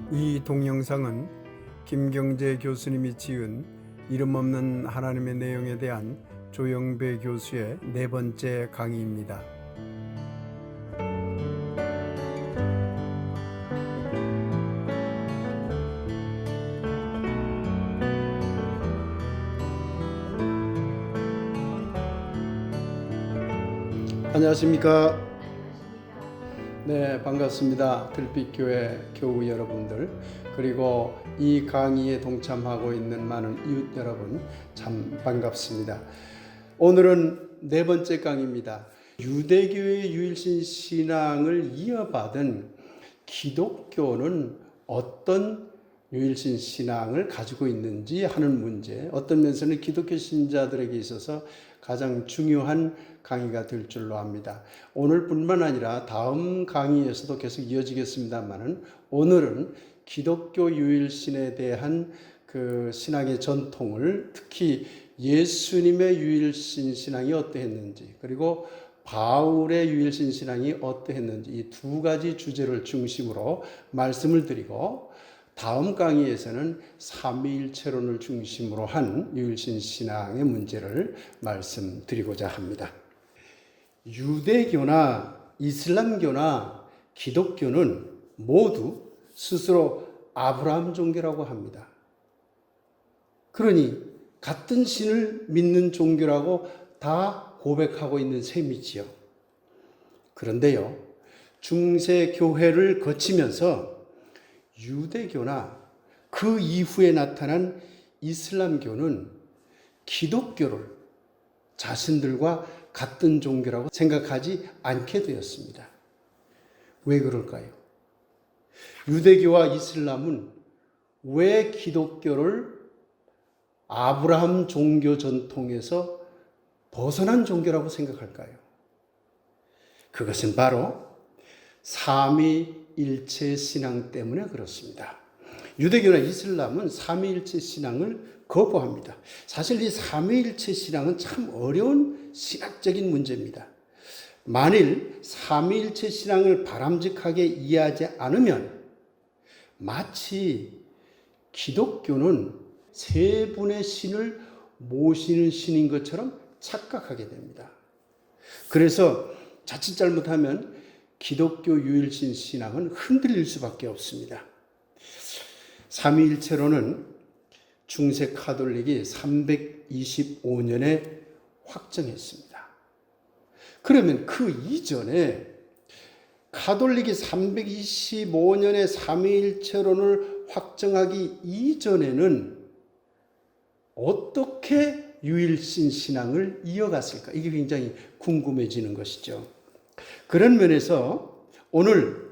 이 동영상은 김경재 교수님이 지은 이름 없는 하나님의 내용에 대한 조영배 교수의 4번째 강의입니다. 안녕하십니까? 네, 반갑습니다. 들빛교회 교우 여러분들, 그리고 이 강의에 동참하고 있는 많은 이웃 여러분, 참 반갑습니다. 오늘은 4번째 강의입니다. 유대교의 유일신 신앙을 이어받은 기독교는 어떤 유일신 신앙을 가지고 있는지 하는 문제, 어떤 면에서는 기독교 신자들에게 있어서 가장 중요한 강의가 될 줄로 압니다. 오늘뿐만 아니라 다음 강의에서도 계속 이어지겠습니다만은, 오늘은 기독교 유일신에 대한 그 신앙의 전통을, 특히 예수님의 유일신 신앙이 어떠했는지, 그리고 바울의 유일신 신앙이 어떠했는지, 이 두 가지 주제를 중심으로 말씀을 드리고, 다음 강의에서는 삼위일체론을 중심으로 한 유일신 신앙의 문제를 말씀드리고자 합니다. 유대교나 이슬람교나 기독교는 모두 스스로 아브라함 종교라고 합니다. 그러니 같은 신을 믿는 종교라고 다 고백하고 있는 셈이지요. 그런데요, 중세 교회를 거치면서 유대교나 그 이후에 나타난 이슬람교는 기독교를 자신들과 같은 종교라고 생각하지 않게 되었습니다. 왜 그럴까요? 유대교와 이슬람은 왜 기독교를 아브라함 종교 전통에서 벗어난 종교라고 생각할까요? 그것은 바로 삼위일체 신앙 때문에 그렇습니다. 유대교나 이슬람은 삼위일체 신앙을 거부합니다. 사실 이 삼위일체 신앙은 참 어려운 신학적인 문제입니다. 만일 삼위일체 신앙을 바람직하게 이해하지 않으면 마치 기독교는 세 분의 신을 모시는 신인 것처럼 착각하게 됩니다. 그래서 자칫 잘못하면 기독교 유일신 신앙은 흔들릴 수밖에 없습니다. 삼위일체론은 중세 카톨릭이 325년에 확정했습니다. 그러면 그 이전에 카톨릭이 325년에 삼위일체론을 확정하기 이전에는 어떻게 유일신 신앙을 이어갔을까? 이게 굉장히 궁금해지는 것이죠. 그런 면에서 오늘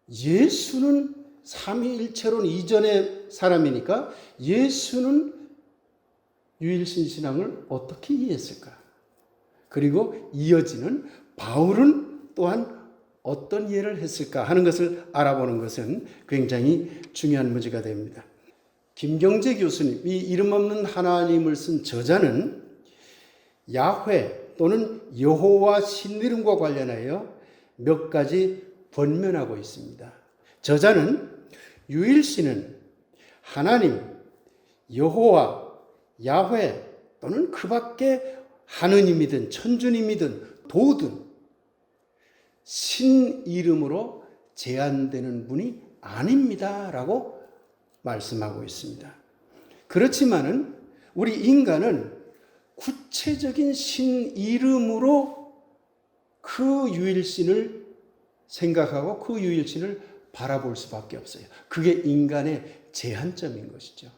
예수는 삼위일체론 이전의 사람이니까 예수는 유일신 신앙을 어떻게 이해했을까? 그리고 이어지는 바울은 또한 어떤 이해를 했을까 하는 것을 알아보는 것은 굉장히 중요한 문제가 됩니다. 김경재 교수님, 이 이름 없는 하나님을 쓴 저자는 야훼 또는 여호와 신이름과 관련하여 몇 가지 번면하고 있습니다. 저자는 유일신은 하나님, 여호와, 야훼 또는 그 밖에 하느님이든 천주님이든 도든 신 이름으로 제한되는 분이 아닙니다 라고 말씀하고 있습니다. 그렇지만은 우리 인간은 구체적인 신 이름으로 그 유일신을 생각하고 그 유일신을 바라볼 수밖에 없어요. 그게 인간의 제한점인 것이죠.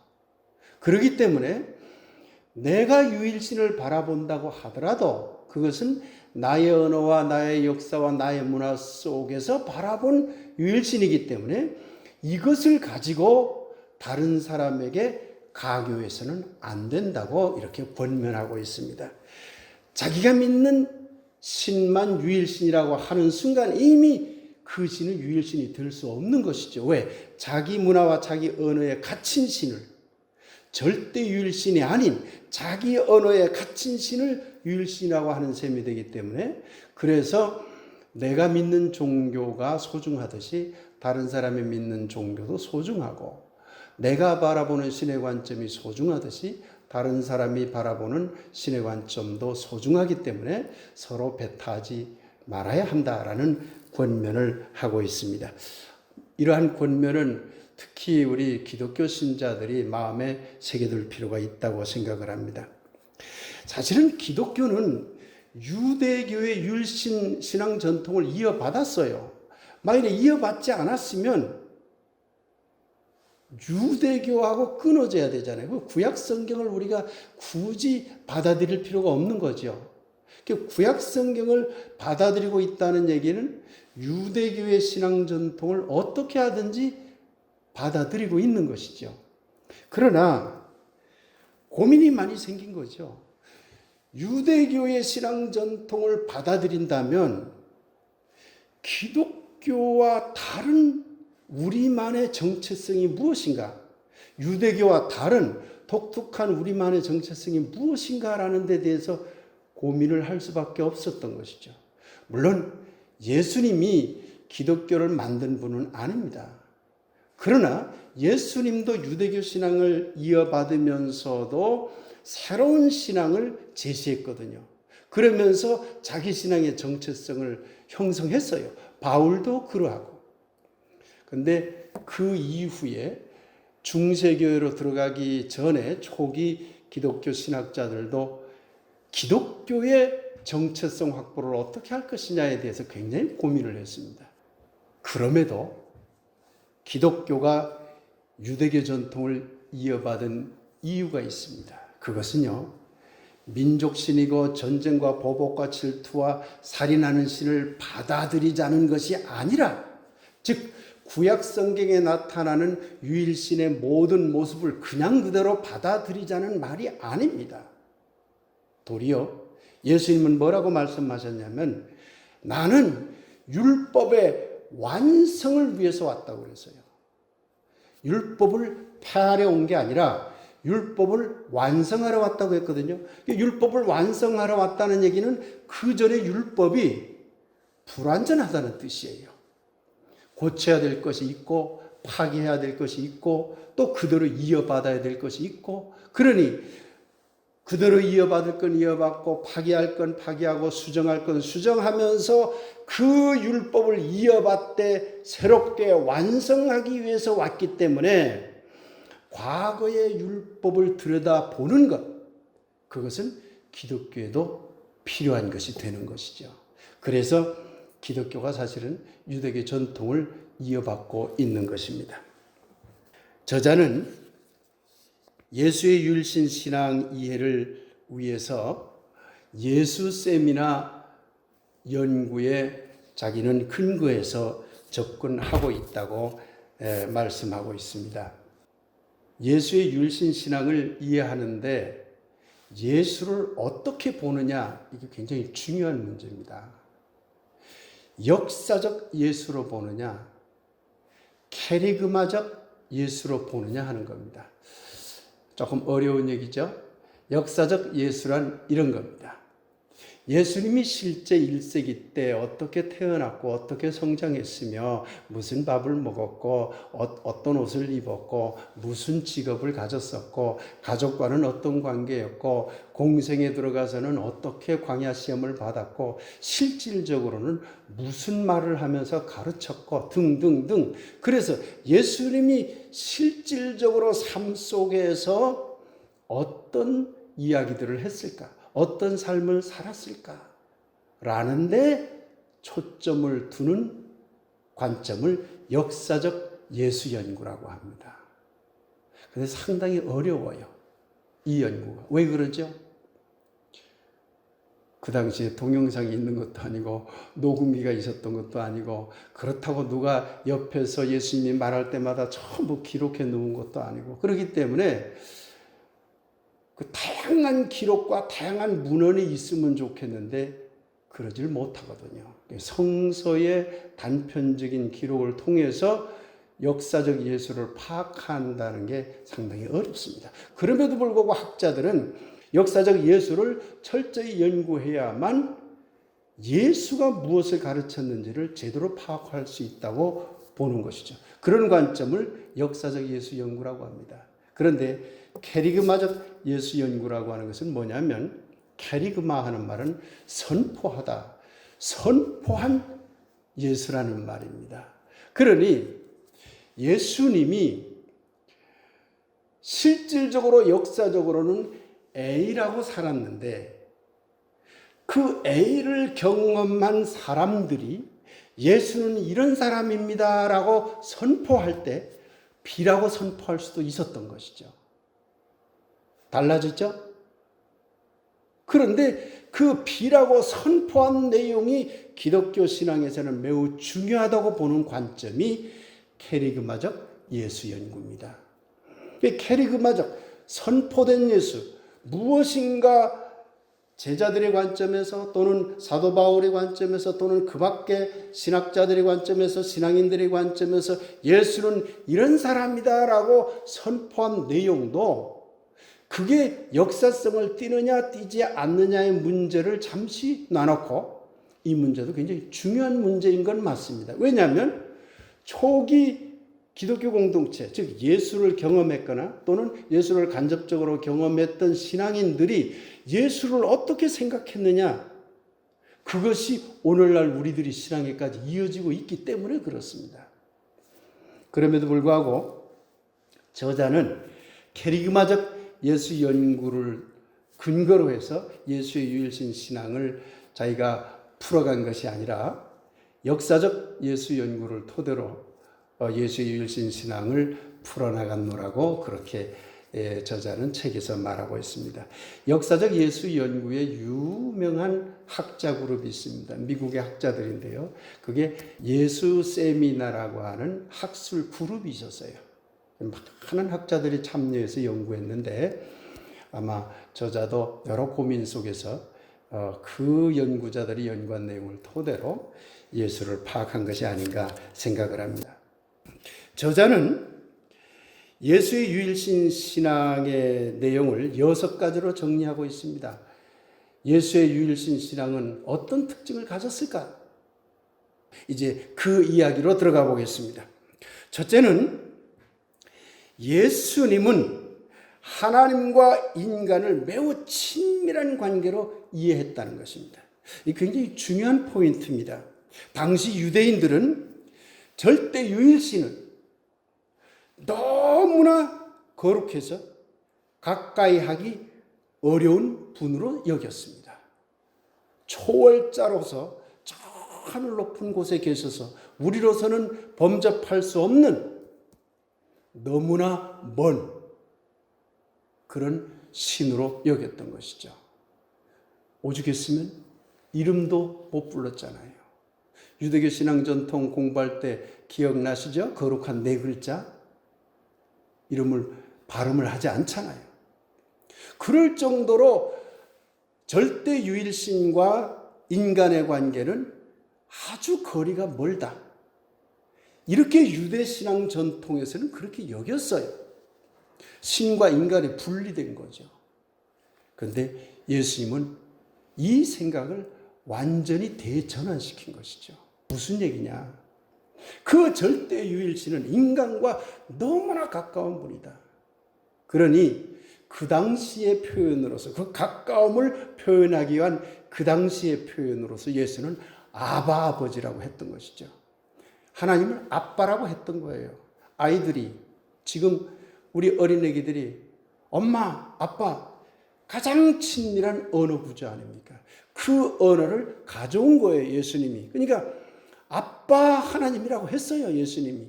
그렇기 때문에 내가 유일신을 바라본다고 하더라도 그것은 나의 언어와 나의 역사와 나의 문화 속에서 바라본 유일신이기 때문에 이것을 가지고 다른 사람에게 강요해서는 안 된다고 이렇게 번면하고 있습니다. 자기가 믿는 신만 유일신이라고 하는 순간 이미 그 신은 유일신이 될 수 없는 것이죠. 왜? 자기 문화와 자기 언어에 갇힌 신을, 절대 유일신이 아닌 자기 언어에 갇힌 신을 유일신이라고 하는 셈이 되기 때문에, 그래서 내가 믿는 종교가 소중하듯이 다른 사람이 믿는 종교도 소중하고 내가 바라보는 신의 관점이 소중하듯이 다른 사람이 바라보는 신의 관점도 소중하기 때문에 서로 배타하지 말아야 한다라는 권면을 하고 있습니다. 이러한 권면은 특히 우리 기독교 신자들이 마음에 새겨둘 필요가 있다고 생각을 합니다. 사실은 기독교는 유대교의 율신 신앙 전통을 이어받았어요. 만약에 이어받지 않았으면 유대교하고 끊어져야 되잖아요. 그 구약 성경을 우리가 굳이 받아들일 필요가 없는 거죠. 구약 성경을 받아들이고 있다는 얘기는 유대교의 신앙 전통을 어떻게 하든지 받아들이고 있는 것이죠. 그러나 고민이 많이 생긴 거죠. 유대교의 신앙 전통을 받아들인다면 기독교와 다른 우리만의 정체성이 무엇인가? 유대교와 다른 독특한 우리만의 정체성이 무엇인가라는 데 대해서 고민을 할 수밖에 없었던 것이죠. 물론 예수님이 기독교를 만든 분은 아닙니다. 그러나 예수님도 유대교 신앙을 이어받으면서도 새로운 신앙을 제시했거든요. 그러면서 자기 신앙의 정체성을 형성했어요. 바울도 그러하고. 그런데 그 이후에 중세교회로 들어가기 전에 초기 기독교 신학자들도 기독교의 정체성 확보를 어떻게 할 것이냐에 대해서 굉장히 고민을 했습니다. 그럼에도 기독교가 유대교 전통을 이어받은 이유가 있습니다. 그것은요, 민족신이고 전쟁과 보복과 질투와 살인하는 신을 받아들이자는 것이 아니라, 즉 구약 성경에 나타나는 유일신의 모든 모습을 그냥 그대로 받아들이자는 말이 아닙니다. 도리어 예수님은 뭐라고 말씀하셨냐면 나는 율법의 완성을 위해서 왔다고 그랬어요. 율법을 폐하려 온 게 아니라 율법을 완성하러 왔다고 했거든요. 율법을 완성하러 왔다는 얘기는 그 전에 율법이 불완전하다는 뜻이에요. 고쳐야 될 것이 있고 파기해야 될 것이 있고 또 그대로 이어받아야 될 것이 있고, 그러니 그대로 이어받을 건 이어받고 파기할 건 파기하고 수정할 건 수정하면서 그 율법을 이어받되 새롭게 완성하기 위해서 왔기 때문에 과거의 율법을 들여다보는 것, 그것은 기독교에도 필요한 것이 되는 것이죠. 그래서 기독교가 사실은 유대교 전통을 이어받고 있는 것입니다. 저자는 예수의 율신 신앙 이해를 위해서 예수쌤이나 연구에 자기는 근거해서 접근하고 있다고 말씀하고 있습니다. 예수의 율신 신앙을 이해하는데 예수를 어떻게 보느냐, 이게 굉장히 중요한 문제입니다. 역사적 예수로 보느냐, 캐리그마적 예수로 보느냐 하는 겁니다. 조금 어려운 얘기죠. 역사적 예수란 이런 겁니다. 예수님이 실제 1세기 때 어떻게 태어났고 어떻게 성장했으며 무슨 밥을 먹었고 어떤 옷을 입었고 무슨 직업을 가졌었고 가족과는 어떤 관계였고 공생에 들어가서는 어떻게 광야 시험을 받았고 실질적으로는 무슨 말을 하면서 가르쳤고 등등등. 그래서 예수님이 실질적으로 삶 속에서 어떤 이야기들을 했을까? 어떤 삶을 살았을까? 라는데 초점을 두는 관점을 역사적 예수 연구라고 합니다. 근데 상당히 어려워요. 이 연구가. 왜 그러죠? 그 당시에 동영상이 있는 것도 아니고 녹음기가 있었던 것도 아니고 그렇다고 누가 옆에서 예수님이 말할 때마다 전부 기록해 놓은 것도 아니고 그렇기 때문에 그 다양한 기록과 다양한 문헌이 있으면 좋겠는데 그러질 못하거든요. 성서의 단편적인 기록을 통해서 역사적 예수를 파악한다는 게 상당히 어렵습니다. 그럼에도 불구하고 학자들은 역사적 예수를 철저히 연구해야만 예수가 무엇을 가르쳤는지를 제대로 파악할 수 있다고 보는 것이죠. 그런 관점을 역사적 예수 연구라고 합니다. 그런데 캐리그마적 예수 연구라고 하는 것은 뭐냐면, 캐리그마 하는 말은 선포하다, 선포한 예수라는 말입니다. 그러니 예수님이 실질적으로 역사적으로는 A라고 살았는데, 그 A를 경험한 사람들이 예수는 이런 사람입니다라고 선포할 때 B라고 선포할 수도 있었던 것이죠. 달라졌죠? 그런데 그 B라고 선포한 내용이 기독교 신앙에서는 매우 중요하다고 보는 관점이 캐리그마적 예수 연구입니다. 캐리그마적 선포된 예수, 무엇인가 제자들의 관점에서 또는 사도 바울의 관점에서 또는 그 밖에 신학자들의 관점에서 신앙인들의 관점에서 예수는 이런 사람이다라고 선포한 내용도 그게 역사성을 띠느냐 띠지 않느냐의 문제를 잠시 놔놓고, 이 문제도 굉장히 중요한 문제인 건 맞습니다. 왜냐하면 초기 기독교 공동체, 즉 예수를 경험했거나 또는 예수를 간접적으로 경험했던 신앙인들이 예수를 어떻게 생각했느냐, 그것이 오늘날 우리들이 신앙에까지 이어지고 있기 때문에 그렇습니다. 그럼에도 불구하고 저자는 캐리그마적 예수 연구를 근거로 해서 예수의 유일신 신앙을 자기가 풀어간 것이 아니라 역사적 예수 연구를 토대로 예수의 유일신 신앙을 풀어나갔노라고 그렇게 저자는 책에서 말하고 있습니다. 역사적 예수 연구에 유명한 학자 그룹이 있습니다. 미국의 학자들인데요. 그게 예수 세미나라고 하는 학술 그룹이 있었어요. 많은 학자들이 참여해서 연구했는데, 아마 저자도 여러 고민 속에서 그 연구자들이 연구한 내용을 토대로 예수를 파악한 것이 아닌가 생각을 합니다. 저자는 예수의 유일신 신앙의 내용을 6가지로 정리하고 있습니다. 예수의 유일신 신앙은 어떤 특징을 가졌을까? 이제 그 이야기로 들어가 보겠습니다. 첫째는 예수님은 하나님과 인간을 매우 친밀한 관계로 이해했다는 것입니다. 이 굉장히 중요한 포인트입니다. 당시 유대인들은 절대 유일신을 너무나 거룩해서 가까이 하기 어려운 분으로 여겼습니다. 초월자로서 저 하늘 높은 곳에 계셔서 우리로서는 범접할 수 없는 너무나 먼 그런 신으로 여겼던 것이죠. 오죽했으면 이름도 못 불렀잖아요. 유대교 신앙 전통 공부할 때 기억나시죠? 거룩한 4글자 이름을 발음을 하지 않잖아요. 그럴 정도로 절대 유일신과 인간의 관계는 아주 거리가 멀다. 이렇게 유대 신앙 전통에서는 그렇게 여겼어요. 신과 인간이 분리된 거죠. 그런데 예수님은 이 생각을 완전히 대전환시킨 것이죠. 무슨 얘기냐? 그 절대 유일신은 인간과 너무나 가까운 분이다. 그러니 그 당시의 표현으로서, 그 가까움을 표현하기 위한 그 당시의 표현으로서 예수는 아바 아버지라고 했던 것이죠. 하나님을 아빠라고 했던 거예요. 아이들이, 지금 우리 어린애기들이 엄마, 아빠 가장 친밀한 언어 구조 아닙니까? 그 언어를 가져온 거예요, 예수님이. 그러니까 아빠 하나님이라고 했어요, 예수님이.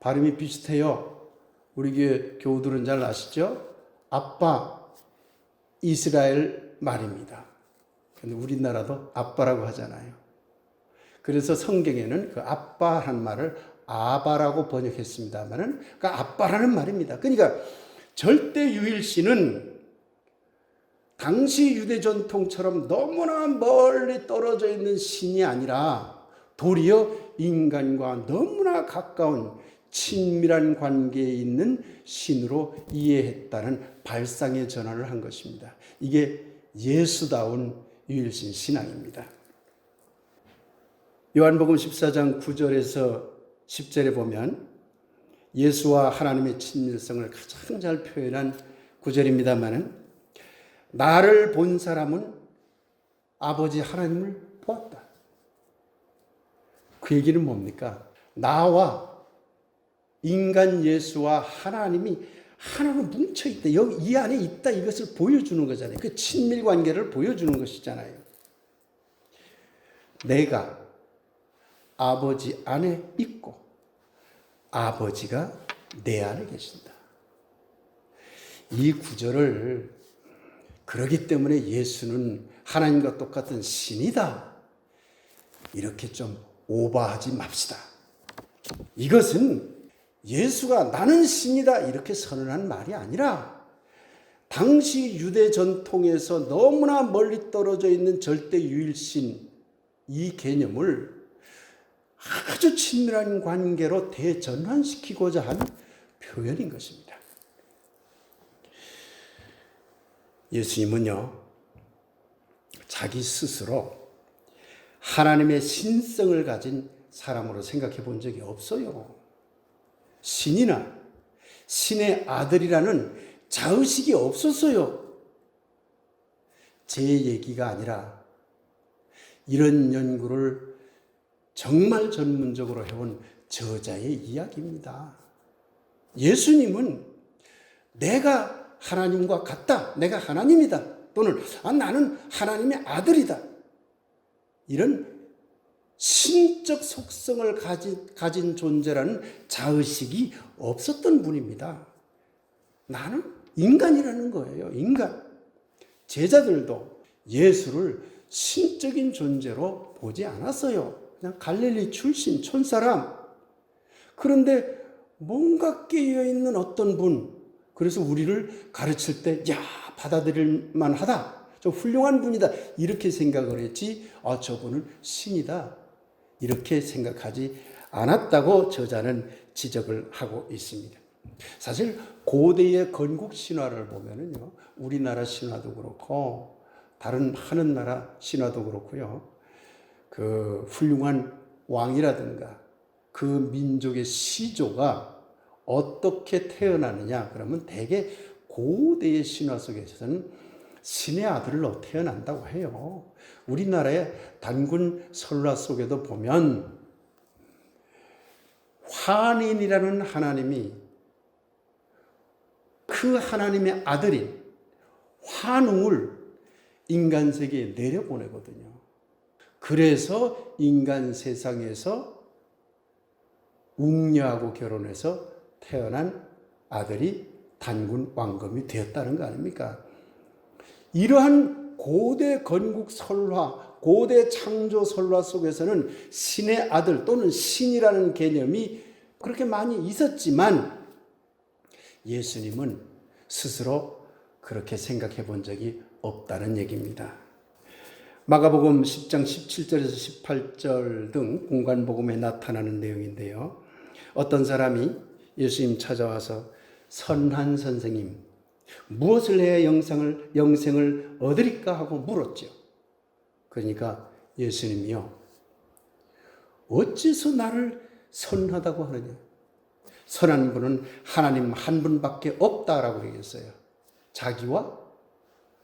발음이 비슷해요. 우리 교회 교우들은 잘 아시죠? 아빠, 이스라엘 말입니다. 근데 우리나라도 아빠라고 하잖아요. 그래서 성경에는 그 아빠란 말을 아바라고 번역했습니다만은 그 아빠라는 말입니다. 그러니까 절대 유일신은 당시 유대 전통처럼 너무나 멀리 떨어져 있는 신이 아니라 도리어 인간과 너무나 가까운 친밀한 관계에 있는 신으로 이해했다는 발상의 전환을 한 것입니다. 이게 예수다운 유일신 신앙입니다. 요한복음 14장 9절에서 10절에 보면 예수와 하나님의 친밀성을 가장 잘 표현한 구절입니다마는 나를 본 사람은 아버지 하나님을 보았다. 그 얘기는 뭡니까? 나와 인간 예수와 하나님이 하나로 뭉쳐있다. 여기 이 안에 있다. 이것을 보여주는 거잖아요. 그 친밀 관계를 보여주는 것이잖아요. 내가 아버지 안에 있고 아버지가 내 안에 계신다. 이 구절을 그러기 때문에 예수는 하나님과 똑같은 신이다. 이렇게 좀 오버하지 맙시다. 이것은 예수가 나는 신이다 이렇게 선언한 말이 아니라 당시 유대 전통에서 너무나 멀리 떨어져 있는 절대 유일신 이 개념을 아주 친밀한 관계로 대전환시키고자 한 표현인 것입니다. 예수님은요, 자기 스스로 하나님의 신성을 가진 사람으로 생각해 본 적이 없어요. 신이나 신의 아들이라는 자의식이 없었어요. 제 얘기가 아니라 이런 연구를 정말 전문적으로 해온 저자의 이야기입니다. 예수님은 내가 하나님과 같다. 내가 하나님이다. 또는 나는 하나님의 아들이다. 이런 신적 속성을 가진 존재라는 자의식이 없었던 분입니다. 나는 인간이라는 거예요. 인간. 제자들도 예수를 신적인 존재로 보지 않았어요. 그냥 갈릴리 출신 촌사람. 그런데 뭔가 깨어있는 어떤 분. 그래서 우리를 가르칠 때 받아들일 만하다. 좀 훌륭한 분이다. 이렇게 생각을 했지 저분은 신이다. 이렇게 생각하지 않았다고 저자는 지적을 하고 있습니다. 사실 고대의 건국 신화를 보면은요, 우리나라 신화도 그렇고 다른 하는 나라 신화도 그렇고요, 그 훌륭한 왕이라든가 그 민족의 시조가 어떻게 태어나느냐 그러면 대개 고대의 신화 속에서는 신의 아들로 태어난다고 해요. 우리나라의 단군 설화 속에도 보면 환인이라는 하나님이 그 하나님의 아들인 환웅을 인간 세계에 내려보내거든요. 그래서 인간 세상에서 웅녀하고 결혼해서 태어난 아들이 단군 왕검이 되었다는 거 아닙니까? 이러한 고대 건국 설화, 고대 창조 설화 속에서는 신의 아들 또는 신이라는 개념이 그렇게 많이 있었지만 예수님은 스스로 그렇게 생각해 본 적이 없다는 얘기입니다. 마가복음 10장 17절에서 18절 등 공관복음에 나타나는 내용인데요. 어떤 사람이 예수님 찾아와서 선한 선생님, 무엇을 해야 영생을 얻으리까 하고 물었죠. 그러니까 예수님이요, 어째서 나를 선하다고 하느냐? 선한 분은 하나님 한 분밖에 없다라고 얘기했어요. 자기와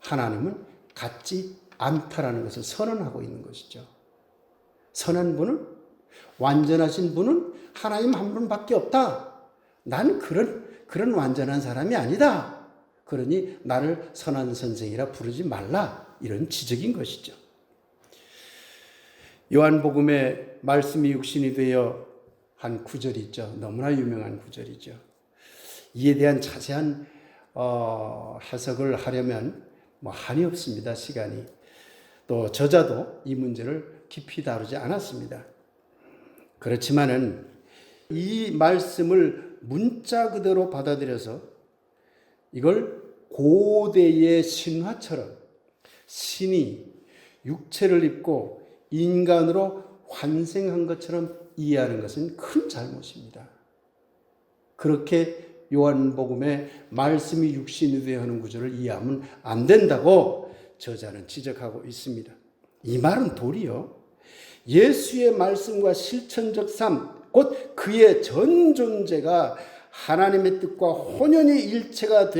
하나님은 같지 않다라는 것을 선언하고 있는 것이죠. 선한 분은, 완전하신 분은 하나님 한 분밖에 없다. 난 그런 완전한 사람이 아니다. 그러니 나를 선한 선생이라 부르지 말라. 이런 지적인 것이죠. 요한복음에 말씀이 육신이 되어 한 구절이 있죠. 너무나 유명한 구절이죠. 이에 대한 자세한 해석을 하려면 한이 없습니다. 시간이. 또 저자도 이 문제를 깊이 다루지 않았습니다. 그렇지만은 이 말씀을 문자 그대로 받아들여서 이걸 고대의 신화처럼 신이 육체를 입고 인간으로 환생한 것처럼 이해하는 것은 큰 잘못입니다. 그렇게 요한복음에 말씀이 육신이 되어 하는 구절을 이해하면 안 된다고 저자는 지적하고 있습니다. 이 말은 도리어 예수의 말씀과 실천적 삶, 곧 그의 전 존재가 하나님의 뜻과 혼연히 일체가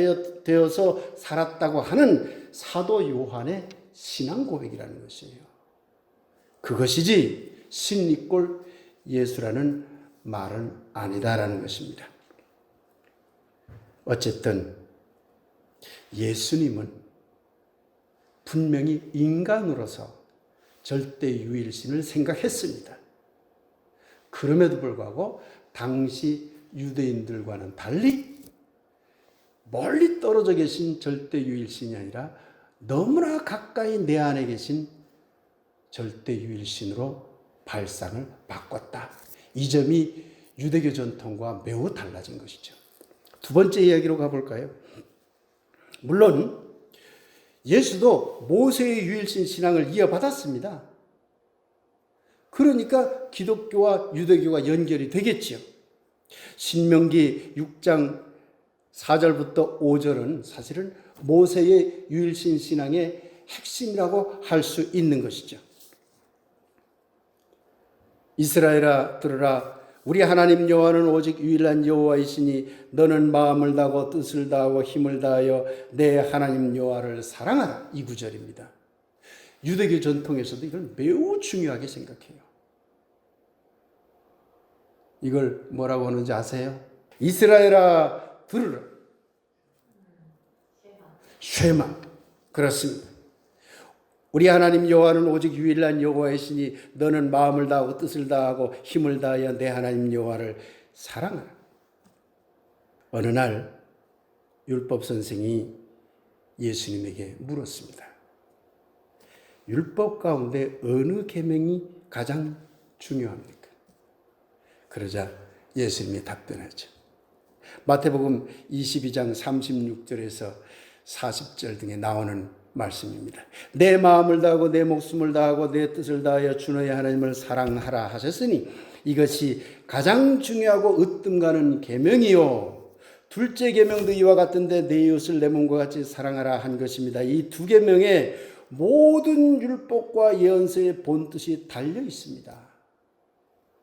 되어서 살았다고 하는 사도 요한의 신앙 고백이라는 것이에요. 그것이지 신이꼴 예수라는 말은 아니다라는 것입니다. 어쨌든 예수님은 분명히 인간으로서 절대 유일신을 생각했습니다. 그럼에도 불구하고 당시 유대인들과는 달리 멀리 떨어져 계신 절대 유일신이 아니라 너무나 가까이 내 안에 계신 절대 유일신으로 발상을 바꿨다. 이 점이 유대교 전통과 매우 달라진 것이죠. 두 번째 이야기로 가볼까요? 물론 예수도 모세의 유일신 신앙을 이어받았습니다. 그러니까 기독교와 유대교가 연결이 되겠지요. 신명기 6장 4절부터 5절은 사실은 모세의 유일신 신앙의 핵심이라고 할 수 있는 것이죠. 이스라엘아 들으라. 우리 하나님 여호와는 오직 유일한 여호와이시니 너는 마음을 다하고 뜻을 다하고 힘을 다하여 내 하나님 여호와를 사랑하라. 이 구절입니다. 유대교 전통에서도 이걸 매우 중요하게 생각해요. 이걸 뭐라고 하는지 아세요? 이스라엘아 들으라. 쉐마. 그렇습니다. 우리 하나님 여호와는 오직 유일한 여호와이시니 너는 마음을 다하고 뜻을 다하고 힘을 다하여 내 하나님 여호와를 사랑하라. 어느 날 율법 선생이 예수님에게 물었습니다. 율법 가운데 어느 계명이 가장 중요합니까? 그러자 예수님이 답변하죠. 마태복음 22장 36절에서 40절 등에 나오는 말씀입니다. 내 마음을 다하고 내 목숨을 다하고 내 뜻을 다하여 주 너의 하나님을 사랑하라 하셨으니 이것이 가장 중요하고 으뜸 가는 계명이요. 둘째 계명도 이와 같은데 내 이웃을 내 몸과 같이 사랑하라 한 것입니다. 이 두 계명에 모든 율법과 예언서의 본뜻이 달려 있습니다.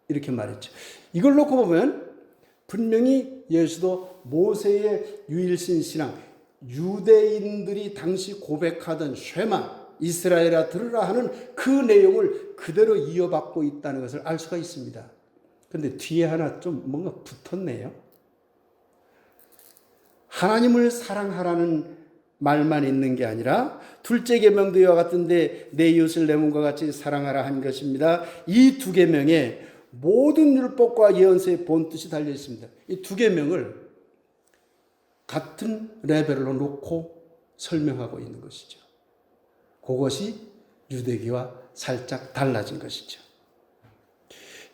이렇게 말했죠. 이걸 놓고 보면 분명히 예수도 모세의 유일신 신앙, 유대인들이 당시 고백하던 쉐마, 이스라엘아 들으라 하는 그 내용을 그대로 이어받고 있다는 것을 알 수가 있습니다. 그런데 뒤에 하나 좀 뭔가 붙었네요. 하나님을 사랑하라는 말만 있는 게 아니라 둘째 계명도 이와 같은데 내 이웃을 내 몸과 같이 사랑하라 한 것입니다. 이 두 계명에 모든 율법과 예언서의 본뜻이 달려 있습니다. 이 두 계명을 같은 레벨로 놓고 설명하고 있는 것이죠. 그것이 유대교와 살짝 달라진 것이죠.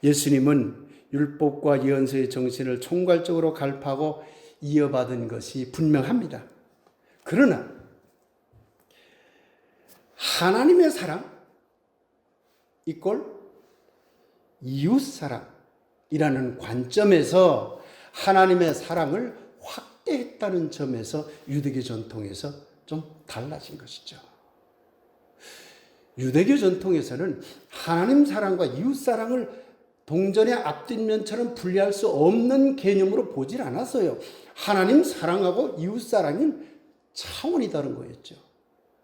예수님은 율법과 예언서의 정신을 총괄적으로 갈파하고 이어받은 것이 분명합니다. 그러나 하나님의 사랑 이꼴 이웃사랑이라는 관점에서 하나님의 사랑을 확대했다는 점에서 유대교 전통에서 좀 달라진 것이죠. 유대교 전통에서는 하나님 사랑과 이웃 사랑을 동전의 앞뒷면처럼 분리할 수 없는 개념으로 보질 않았어요. 하나님 사랑하고 이웃 사랑은 차원이 다른 거였죠.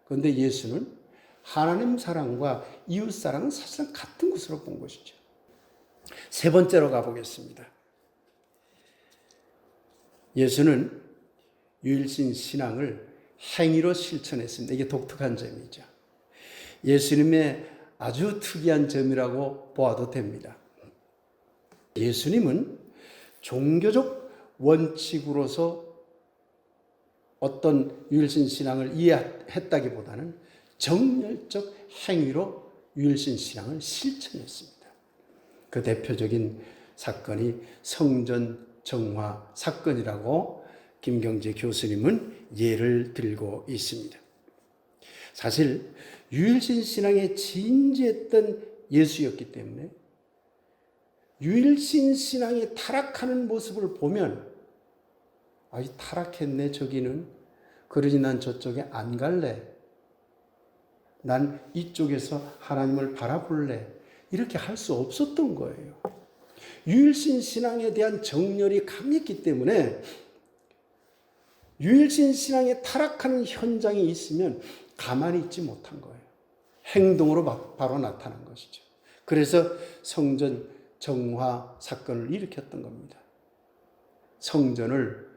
그런데 예수는 하나님 사랑과 이웃 사랑은 사실상 같은 것으로 본 것이죠. 세 번째로 가보겠습니다. 예수는 유일신 신앙을 행위로 실천했습니다. 이게 독특한 점이죠. 예수님의 아주 특이한 점이라고 보아도 됩니다. 예수님은 종교적 원칙으로서 어떤 유일신 신앙을 이해했다기보다는 정열적 행위로 유일신 신앙을 실천했습니다. 그 대표적인 사건이 성전 정화 사건이라고 김경재 교수님은 예를 들고 있습니다. 사실 유일신 신앙에 진지했던 예수였기 때문에 유일신 신앙이 타락하는 모습을 보면 이 타락했네 저기는. 그러니 난 저쪽에 안 갈래. 난 이쪽에서 하나님을 바라볼래. 이렇게 할 수 없었던 거예요. 유일신 신앙에 대한 정열이 강했기 때문에 유일신 신앙에 타락하는 현장이 있으면 가만히 있지 못한 거예요. 행동으로 바로 나타난 것이죠. 그래서 성전 정화 사건을 일으켰던 겁니다. 성전을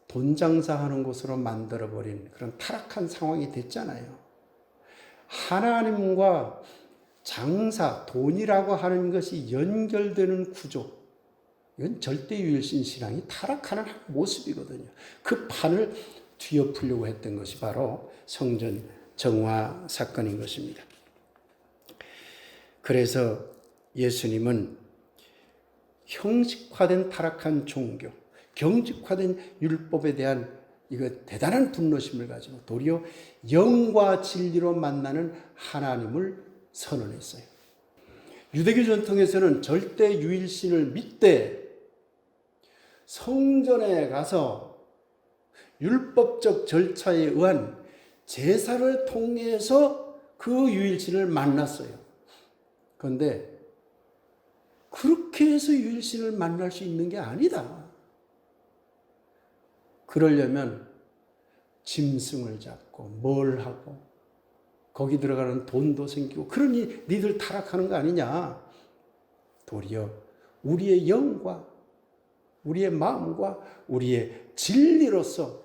돈 장사하는 곳으로 만들어버린 그런 타락한 상황이 됐잖아요. 하나님과 장사, 돈이라고 하는 것이 연결되는 구조, 이건 절대유일신 신앙이 타락하는 모습이거든요. 그 판을 뒤엎으려고 했던 것이 바로 성전 정화 사건인 것입니다. 그래서 예수님은 형식화된 타락한 종교, 경직화된 율법에 대한 이거 대단한 분노심을 가지고 도리어 영과 진리로 만나는 하나님을 선언했어요. 유대교 전통에서는 절대 유일신을 믿되 성전에 가서 율법적 절차에 의한 제사를 통해서 그 유일신을 만났어요. 그런데 그렇게 해서 유일신을 만날 수 있는 게 아니다. 그러려면 짐승을 잡고 뭘 하고 거기 들어가는 돈도 생기고 그러니 니들 타락하는 거 아니냐. 도리어 우리의 영과 우리의 마음과 우리의 진리로서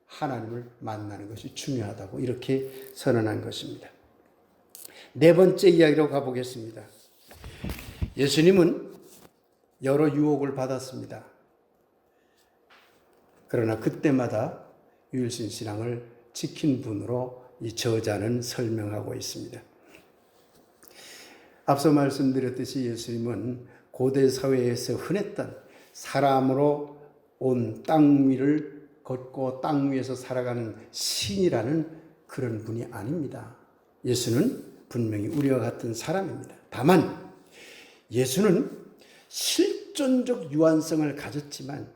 하나님을 만나는 것이 중요하다고 이렇게 선언한 것입니다. 네 번째 이야기로 가보겠습니다. 예수님은 여러 유혹을 받았습니다. 그러나 그때마다 유일신 신앙을 지킨 분으로 이 저자는 설명하고 있습니다. 앞서 말씀드렸듯이 예수님은 고대 사회에서 흔했던 사람으로 온 땅 위를 걷고 땅 위에서 살아가는 신이라는 그런 분이 아닙니다. 예수는 분명히 우리와 같은 사람입니다. 다만 예수는 실존적 유한성을 가졌지만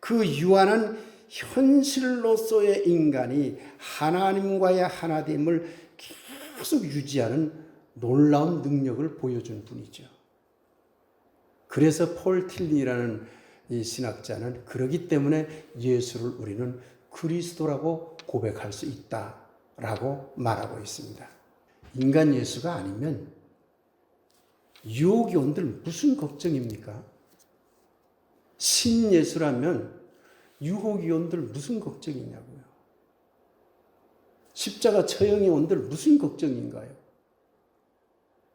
그 유한한 현실로서의 인간이 하나님과의 하나됨을 계속 유지하는 놀라운 능력을 보여준 분이죠. 그래서 폴 틸리라는 이 신학자는 그러기 때문에 예수를 우리는 그리스도라고 고백할 수 있다라고 말하고 있습니다. 인간 예수가 아니면 유혹이 온들 무슨 걱정입니까? 신 예수라면 유혹이 온들 무슨 걱정이냐고요. 십자가 처형이 온들 무슨 걱정인가요?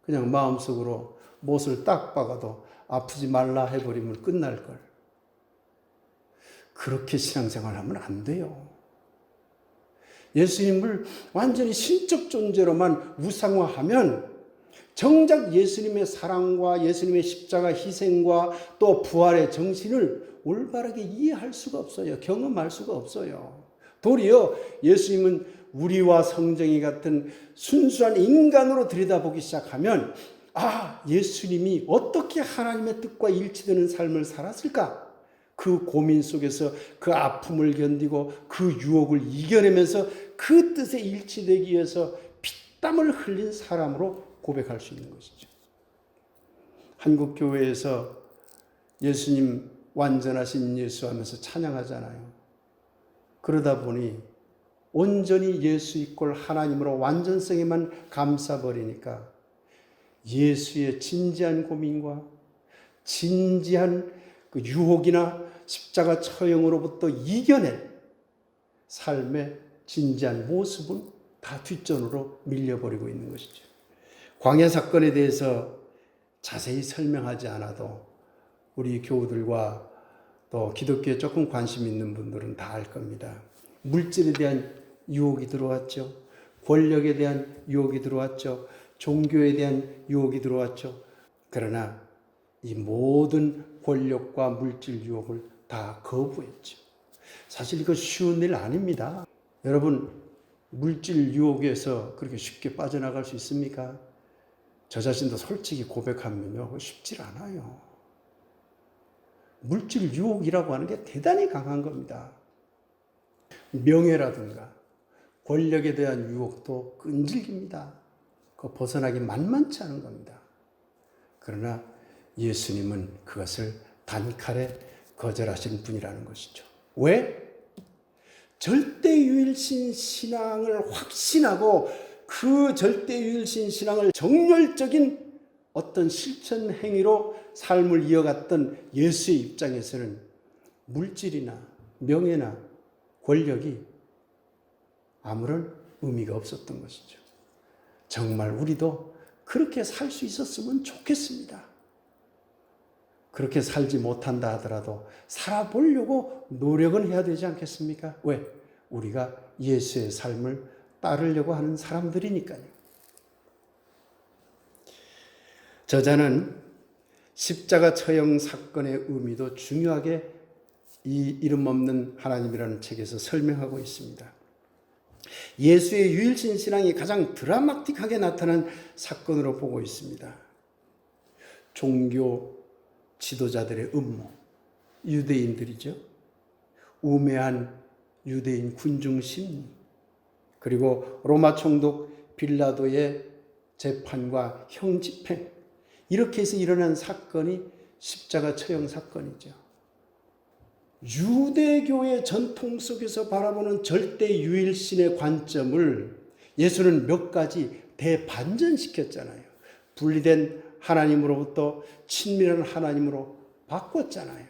그냥 마음속으로 못을 딱 박아도 아프지 말라 해버리면 끝날 걸. 그렇게 신앙생활하면 안 돼요. 예수님을 완전히 신적 존재로만 우상화하면 정작 예수님의 사랑과 예수님의 십자가 희생과 또 부활의 정신을 올바르게 이해할 수가 없어요. 경험할 수가 없어요. 도리어 예수님은 우리와 성정이 같은 순수한 인간으로 들여다보기 시작하면 예수님이 어떻게 하나님의 뜻과 일치되는 삶을 살았을까? 그 고민 속에서 그 아픔을 견디고 그 유혹을 이겨내면서 그 뜻에 일치되기 위해서 피땀을 흘린 사람으로 고백할 수 있는 것이죠. 한국교회에서 예수님 완전하신 예수 하면서 찬양하잖아요. 그러다 보니 온전히 예수 이꼴 하나님으로 완전성에만 감싸버리니까 예수의 진지한 고민과 진지한 그 유혹이나 십자가 처형으로부터 이겨낼 삶의 진지한 모습은 다 뒷전으로 밀려버리고 있는 것이죠. 광야 사건에 대해서 자세히 설명하지 않아도 우리 교우들과 또 기독교에 조금 관심 있는 분들은 다 알 겁니다. 물질에 대한 유혹이 들어왔죠. 권력에 대한 유혹이 들어왔죠. 종교에 대한 유혹이 들어왔죠. 그러나 이 모든 권력과 물질 유혹을 다 거부했죠. 사실 이거 쉬운 일 아닙니다. 여러분, 물질 유혹에서 그렇게 쉽게 빠져나갈 수 있습니까? 저 자신도 솔직히 고백하면요, 쉽지 않아요. 물질 유혹이라고 하는 게 대단히 강한 겁니다. 명예라든가 권력에 대한 유혹도 끈질깁니다. 그 벗어나기 만만치 않은 겁니다. 그러나 예수님은 그것을 단칼에 거절하신 분이라는 것이죠. 왜? 절대유일신 신앙을 확신하고 그 절대유일신 신앙을 정열적인 어떤 실천 행위로 삶을 이어갔던 예수의 입장에서는 물질이나 명예나 권력이 아무런 의미가 없었던 것이죠. 정말 우리도 그렇게 살 수 있었으면 좋겠습니다. 그렇게 살지 못한다 하더라도 살아보려고 노력은 해야 되지 않겠습니까? 왜? 우리가 예수의 삶을 따르려고 하는 사람들이니까요. 저자는 십자가 처형 사건의 의미도 중요하게 이 이름 없는 하나님이라는 책에서 설명하고 있습니다. 예수의 유일신 신앙이 가장 드라마틱하게 나타난 사건으로 보고 있습니다. 종교 지도자들의 음모, 유대인들이죠. 우매한 유대인 군중 심리, 그리고 로마 총독 빌라도의 재판과 형집행, 이렇게 해서 일어난 사건이 십자가 처형 사건이죠. 유대교의 전통 속에서 바라보는 절대 유일신의 관점을 예수는 몇 가지 대반전시켰잖아요. 분리된 하나님으로부터 친밀한 하나님으로 바꿨잖아요.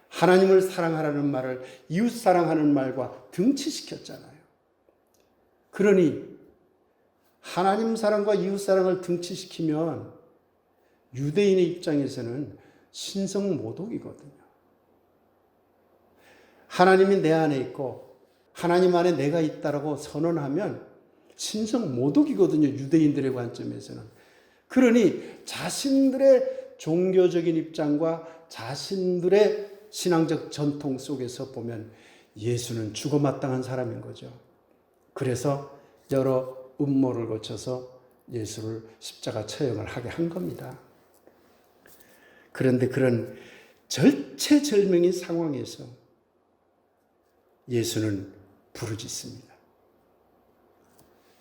하나님을 사랑하라는 말을 이웃 사랑하는 말과 등치시켰잖아요. 그러니 하나님 사랑과 이웃 사랑을 등치시키면 유대인의 입장에서는 신성모독이거든요. 하나님이 내 안에 있고 하나님 안에 내가 있다라고 선언하면 신성모독이거든요. 유대인들의 관점에서는. 그러니 자신들의 종교적인 입장과 자신들의 신앙적 전통 속에서 보면 예수는 죽어마땅한 사람인 거죠. 그래서 여러 음모를 거쳐서 예수를 십자가 처형을 하게 한 겁니다. 그런데 그런 절체절명의 상황에서 예수는 부르짖습니다.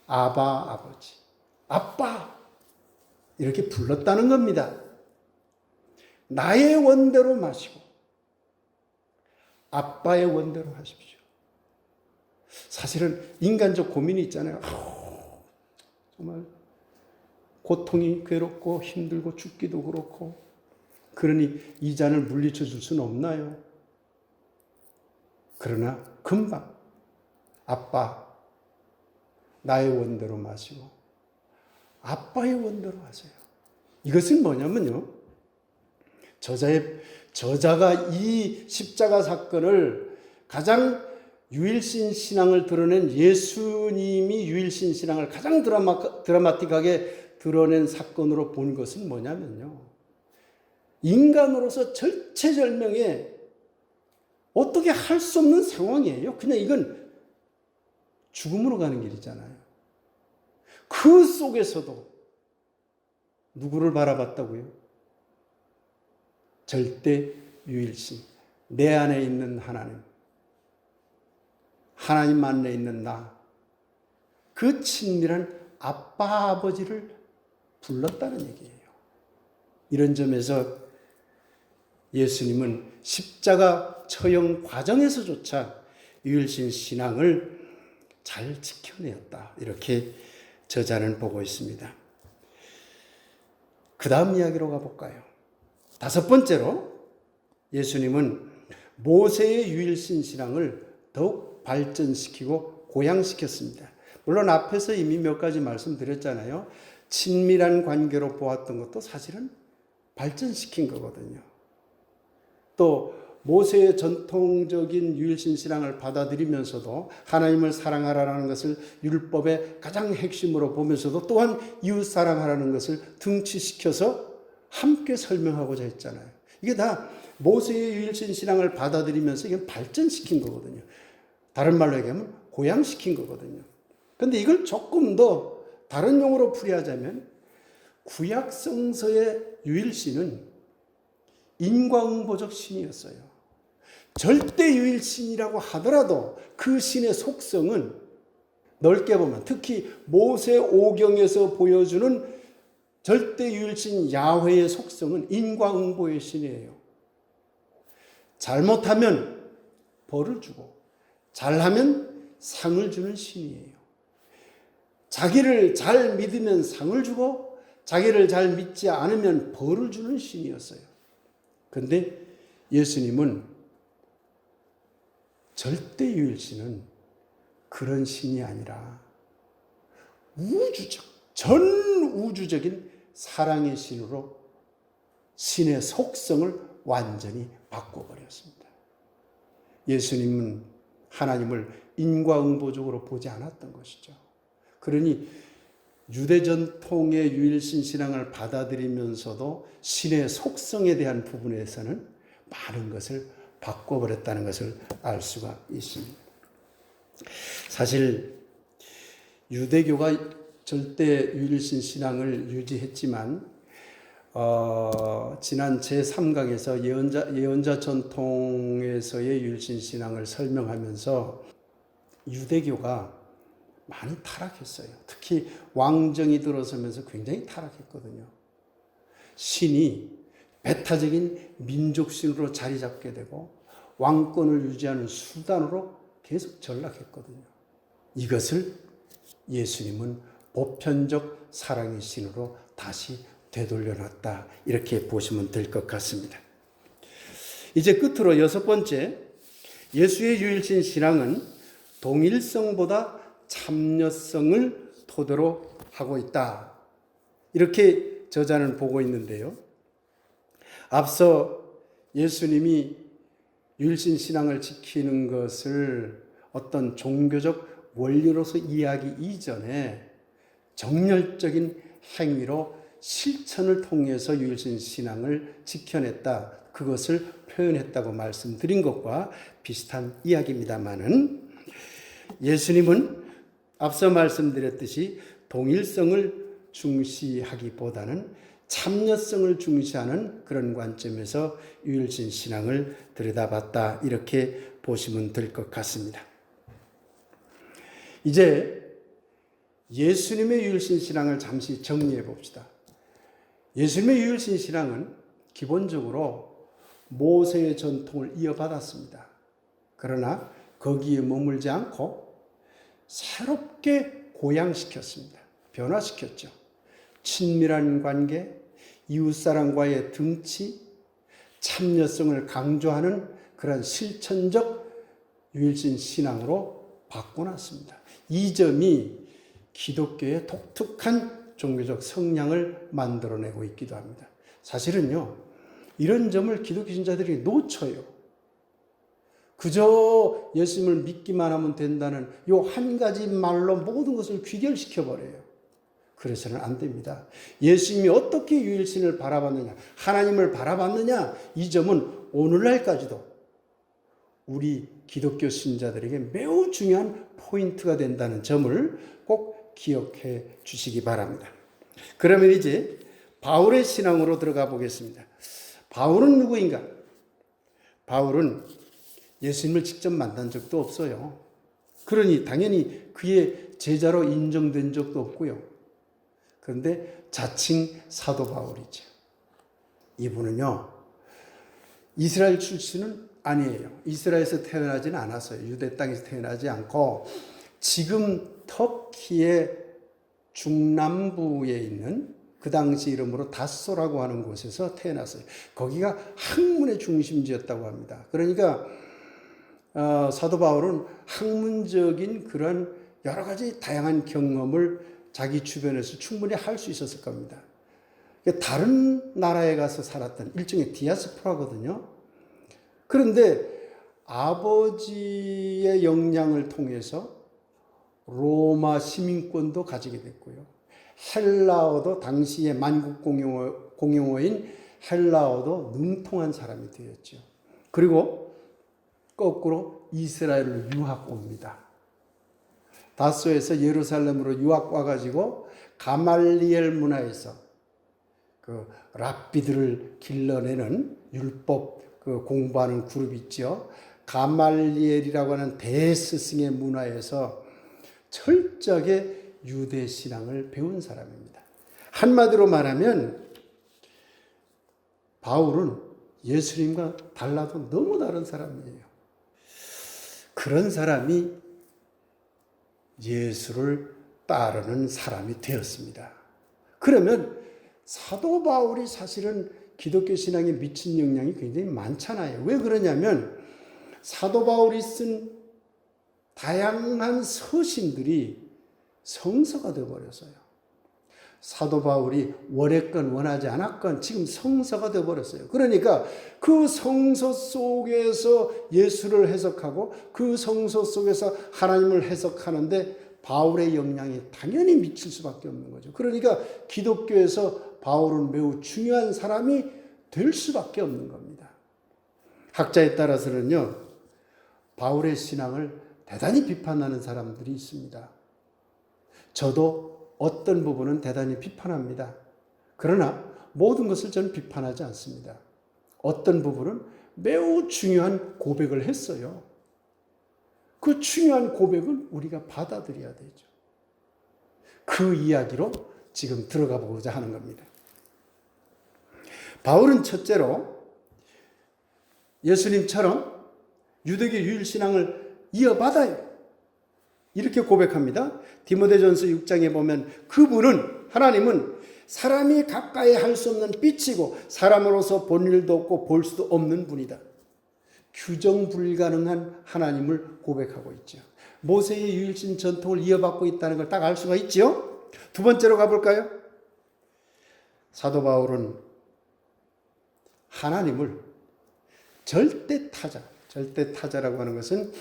아바, 아버지, 아빠, 이렇게 불렀다는 겁니다. 나의 원대로 마시고 아빠의 원대로 하십시오. 사실은 인간적 고민이 있잖아요. 정말 고통이 괴롭고 힘들고 죽기도 그렇고, 그러니 이 잔을 물리쳐 줄 수는 없나요? 그러나 금방 아빠, 나의 원대로 마시고 아빠의 원대로 하세요. 이것은 뭐냐면요, 저자가 이 십자가 사건을 가장 유일신 신앙을 드러낸, 예수님이 유일신 신앙을 가장 드라마틱하게 드러낸 사건으로 본 것은 뭐냐면요, 인간으로서 절체절명의 어떻게 할 수 없는 상황이에요. 그냥 이건 죽음으로 가는 길이잖아요. 그 속에서도 누구를 바라봤다고요? 절대 유일신, 내 안에 있는 하나님, 하나님 안에 있는 나, 그 친밀한 아빠, 아버지를 불렀다는 얘기예요. 이런 점에서 예수님은 십자가 처형 과정에서조차 유일신 신앙을 잘 지켜내었다, 이렇게 저자는 보고 있습니다. 그 다음 이야기로 가볼까요? 다섯 번째로 예수님은 모세의 유일신 신앙을 더욱 발전시키고 고양시켰습니다. 물론 앞에서 이미 몇 가지 말씀드렸잖아요. 친밀한 관계로 보았던 것도 사실은 발전시킨 거거든요. 또 모세의 전통적인 유일신 신앙을 받아들이면서도 하나님을 사랑하라는 것을 율법의 가장 핵심으로 보면서도 또한 이웃 사랑하라는 것을 등치시켜서 함께 설명하고자 했잖아요. 이게 다 모세의 유일신 신앙을 받아들이면서 이게 발전시킨 거거든요. 다른 말로 얘기하면 고양시킨 거거든요. 그런데 이걸 조금 더 다른 용어로 풀이하자면 구약 성서의 유일신은 인과응보적 신이었어요. 절대 유일신이라고 하더라도 그 신의 속성은 넓게 보면, 특히 모세 오경에서 보여주는 절대 유일신 야훼의 속성은 인과응보의 신이에요. 잘못하면 벌을 주고 잘하면 상을 주는 신이에요. 자기를 잘 믿으면 상을 주고 자기를 잘 믿지 않으면 벌을 주는 신이었어요. 그런데 예수님은 절대 유일신은 그런 신이 아니라 우주적, 전 우주적인 사랑의 신으로 신의 속성을 완전히 바꿔버렸습니다. 예수님은 하나님을 인과응보적으로 보지 않았던 것이죠. 그러니 유대 전통의 유일신 신앙을 받아들이면서도 신의 속성에 대한 부분에서는 많은 것을 바꿔버렸다는 것을 알 수가 있습니다. 사실 유대교가 절대 유일신 신앙을 유지했지만 지난 제3강에서 예언자 전통에서의 유일신 신앙을 설명하면서 유대교가 많이 타락했어요. 특히 왕정이 들어서면서 굉장히 타락했거든요. 신이 배타적인 민족신으로 자리 잡게 되고 왕권을 유지하는 수단으로 계속 전락했거든요. 이것을 예수님은 보편적 사랑의 신으로 다시 되돌려놨다, 이렇게 보시면 될 것 같습니다. 이제 끝으로 6번째, 예수의 유일신 신앙은 동일성보다 참여성을 토대로 하고 있다, 이렇게 저자는 보고 있는데요. 앞서 예수님이 유일신 신앙을 지키는 것을 어떤 종교적 원리로서 이해하기 이전에 정열적인 행위로 실천을 통해서 유일신 신앙을 지켜냈다, 그것을 표현했다고 말씀드린 것과 비슷한 이야기입니다마는, 예수님은 앞서 말씀드렸듯이 동일성을 중시하기보다는 참여성을 중시하는 그런 관점에서 유일신 신앙을 들여다봤다, 이렇게 보시면 될 것 같습니다. 이제 예수님의 유일신 신앙을 잠시 정리해 봅시다. 예수님의 유일신 신앙은 기본적으로 모세의 전통을 이어받았습니다. 그러나 거기에 머물지 않고 새롭게 고양시켰습니다. 변화시켰죠. 친밀한 관계, 이웃사랑과의 등치, 참여성을 강조하는 그런 실천적 유일신 신앙으로 바꿔놨습니다. 이 점이 기독교의 독특한 종교적 성향을 만들어내고 있기도 합니다. 사실은요, 이런 점을 기독교 신자들이 놓쳐요. 그저 예수님을 믿기만 하면 된다는 이 한 가지 말로 모든 것을 귀결시켜버려요. 그래서는 안 됩니다. 예수님이 어떻게 유일신을 바라봤느냐, 하나님을 바라봤느냐, 이 점은 오늘날까지도 우리 기독교 신자들에게 매우 중요한 포인트가 된다는 점을 꼭 기억해 주시기 바랍니다. 그러면 이제 바울의 신앙으로 들어가 보겠습니다. 바울은 누구인가? 바울은 예수님을 직접 만난 적도 없어요. 그러니 당연히 그의 제자로 인정된 적도 없고요. 그런데 자칭 사도 바울이죠. 이분은요, 이스라엘 출신은 아니에요. 이스라엘에서 태어나지는 않았어요. 유대 땅에서 태어나지 않고 지금 터키의 중남부에 있는 그 당시 이름으로 다소라고 하는 곳에서 태어났어요. 거기가 학문의 중심지였다고 합니다. 그러니까 사도 바울은 학문적인 그런 여러 가지 다양한 경험을 자기 주변에서 충분히 할 수 있었을 겁니다. 다른 나라에 가서 살았던 일종의 디아스포라거든요. 그런데 아버지의 영향을 통해서 로마 시민권도 가지게 됐고요. 헬라어도 당시의 만국 공용어인 헬라어도 능통한 사람이 되었죠. 그리고 거꾸로 이스라엘로 유학 옵니다. 다소에서 예루살렘으로 유학 와가지고 가말리엘 문화에서 그 랍비들을 길러내는 율법 공부하는 그룹이 있죠. 가말리엘이라고 하는 대스승의 문화에서 철저하게 유대 신앙을 배운 사람입니다. 한마디로 말하면 바울은 예수님과 달라도 너무 다른 사람이에요. 그런 사람이 예수를 따르는 사람이 되었습니다. 그러면 사도 바울이 사실은 기독교 신앙에 미친 영향이 굉장히 많잖아요. 왜 그러냐면 사도 바울이 쓴 다양한 서신들이 성서가 되어버렸어요. 사도 바울이 원했건 원하지 않았건 지금 성서가 되어버렸어요. 그러니까 그 성서 속에서 예수를 해석하고 그 성서 속에서 하나님을 해석하는데 바울의 영향이 당연히 미칠 수밖에 없는 거죠. 그러니까 기독교에서 바울은 매우 중요한 사람이 될 수밖에 없는 겁니다. 학자에 따라서는요, 바울의 신앙을 대단히 비판하는 사람들이 있습니다. 저도 어떤 부분은 대단히 비판합니다. 그러나 모든 것을 저는 비판하지 않습니다. 어떤 부분은 매우 중요한 고백을 했어요. 그 중요한 고백은 우리가 받아들여야 되죠. 그 이야기로 지금 들어가 보고자 하는 겁니다. 바울은 첫째로 예수님처럼 유대교 유일신앙을 이어받아요. 이렇게 고백합니다. 디모데전서 6장에 보면 그분은, 하나님은 사람이 가까이 할 수 없는 빛이고 사람으로서 본 일도 없고 볼 수도 없는 분이다. 규정 불가능한 하나님을 고백하고 있죠. 모세의 유일신 전통을 이어받고 있다는 걸 딱 알 수가 있죠. 두 번째로 가볼까요? 사도 바울은 하나님을 절대타자라고 하는 것은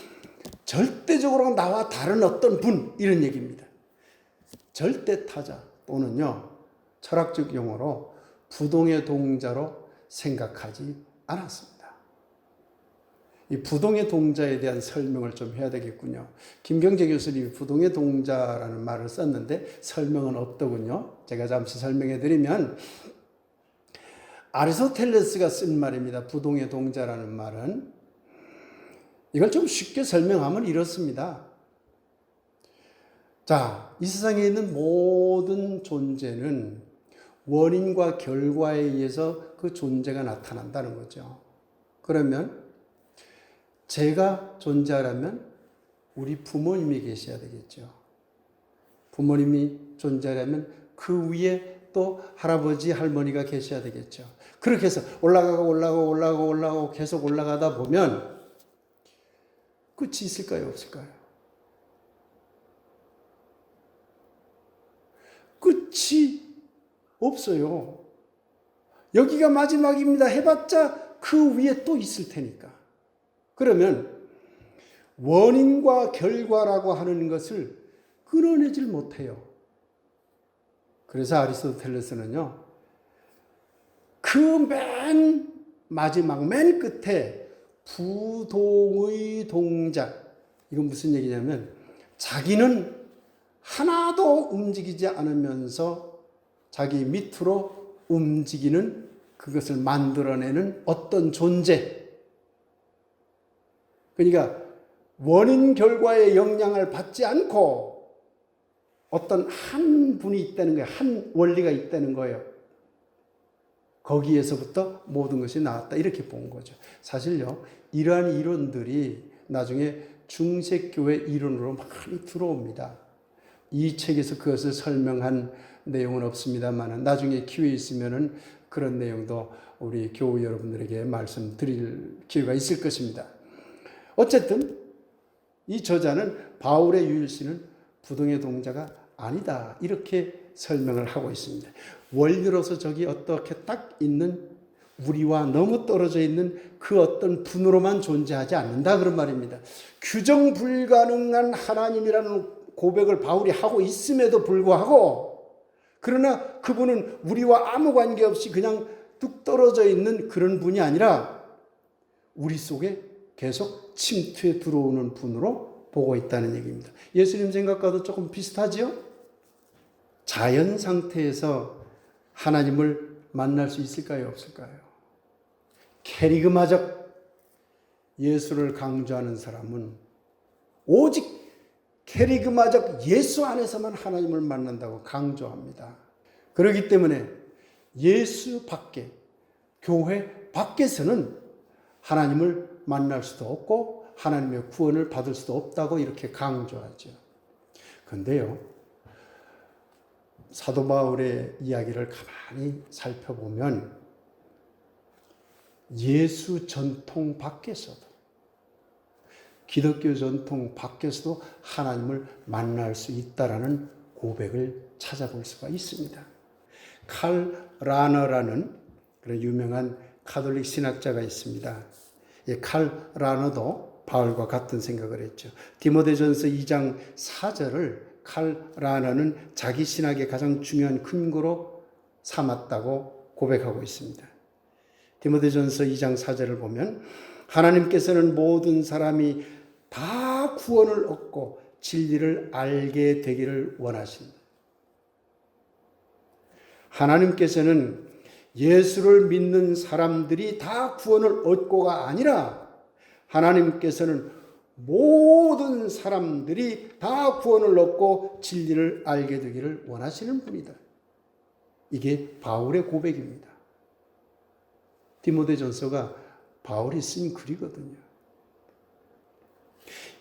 절대적으로 나와 다른 어떤 분, 이런 얘기입니다. 절대타자 또는요, 철학적 용어로 부동의 동자로 생각하지 않았습니다. 이 부동의 동자에 대한 설명을 좀 해야 되겠군요. 김경재 교수님이 부동의 동자라는 말을 썼는데 설명은 없더군요. 제가 잠시 설명해 드리면, 아리스토텔레스가 쓴 말입니다. 부동의 동자라는 말은. 이걸 좀 쉽게 설명하면 이렇습니다. 자, 이 세상에 있는 모든 존재는 원인과 결과에 의해서 그 존재가 나타난다는 거죠. 그러면 제가 존재하려면 우리 부모님이 계셔야 되겠죠. 부모님이 존재하려면 그 위에 또 할아버지, 할머니가 계셔야 되겠죠. 그렇게 해서 올라가고 계속 올라가다 보면 끝이 있을까요? 없을까요? 끝이 없어요. 여기가 마지막입니다 해봤자 그 위에 또 있을 테니까. 그러면 원인과 결과라고 하는 것을 끊어내질 못해요. 그래서 아리스토텔레스는요, 그 맨 마지막, 맨 끝에 부동의 동자, 이건 무슨 얘기냐면 자기는 하나도 움직이지 않으면서 자기 밑으로 움직이는, 그것을 만들어내는 어떤 존재. 그러니까 원인 결과의 영향을 받지 않고 어떤 한 분이 있다는 거예요. 한 원리가 있다는 거예요. 거기에서부터 모든 것이 나왔다, 이렇게 본 거죠. 사실요, 이러한 이론들이 나중에 중세교회 이론으로 많이 들어옵니다. 이 책에서 그것을 설명한 내용은 없습니다만 나중에 기회 있으면은 그런 내용도 우리 교우 여러분들에게 말씀드릴 기회가 있을 것입니다. 어쨌든 이 저자는 바울의 유일신은 부동의 동자가 아니다, 이렇게 설명을 하고 있습니다. 원리로서 저기 어떻게 딱 있는, 우리와 너무 떨어져 있는 그 어떤 분으로만 존재하지 않는다, 그런 말입니다. 규정 불가능한 하나님이라는 고백을 바울이 하고 있음에도 불구하고, 그러나 그분은 우리와 아무 관계없이 그냥 뚝 떨어져 있는 그런 분이 아니라 우리 속에 계속 침투해 들어오는 분으로 보고 있다는 얘기입니다. 예수님 생각과도 조금 비슷하지요? 자연 상태에서 하나님을 만날 수 있을까요? 없을까요? 캐리그마적 예수를 강조하는 사람은 오직 캐리그마적 예수 안에서만 하나님을 만난다고 강조합니다. 그렇기 때문에 예수 밖에, 교회 밖에서는 하나님을 만날 수도 없고 하나님의 구원을 받을 수도 없다고 이렇게 강조하죠. 그런데요, 사도 바울의 이야기를 가만히 살펴보면 예수 전통 밖에서도, 기독교 전통 밖에서도 하나님을 만날 수 있다라는 고백을 찾아볼 수가 있습니다. 칼 라너라는 그런 유명한 가톨릭 신학자가 있습니다. 칼 라너도 바울과 같은 생각을 했죠. 디모데전서 2장 4절을 칼 라너는 자기 신학의 가장 중요한 근거로 삼았다고 고백하고 있습니다. 디모데전서 2장 4절을 보면 하나님께서는 모든 사람이 다 구원을 얻고 진리를 알게 되기를 원하신다. 하나님께서는 예수를 믿는 사람들이 다 구원을 얻고가 아니라 하나님께서는 모든 사람들이 다 구원을 얻고 진리를 알게 되기를 원하시는 분이다. 이게 바울의 고백입니다. 디모데전서가 바울이 쓴 글이거든요.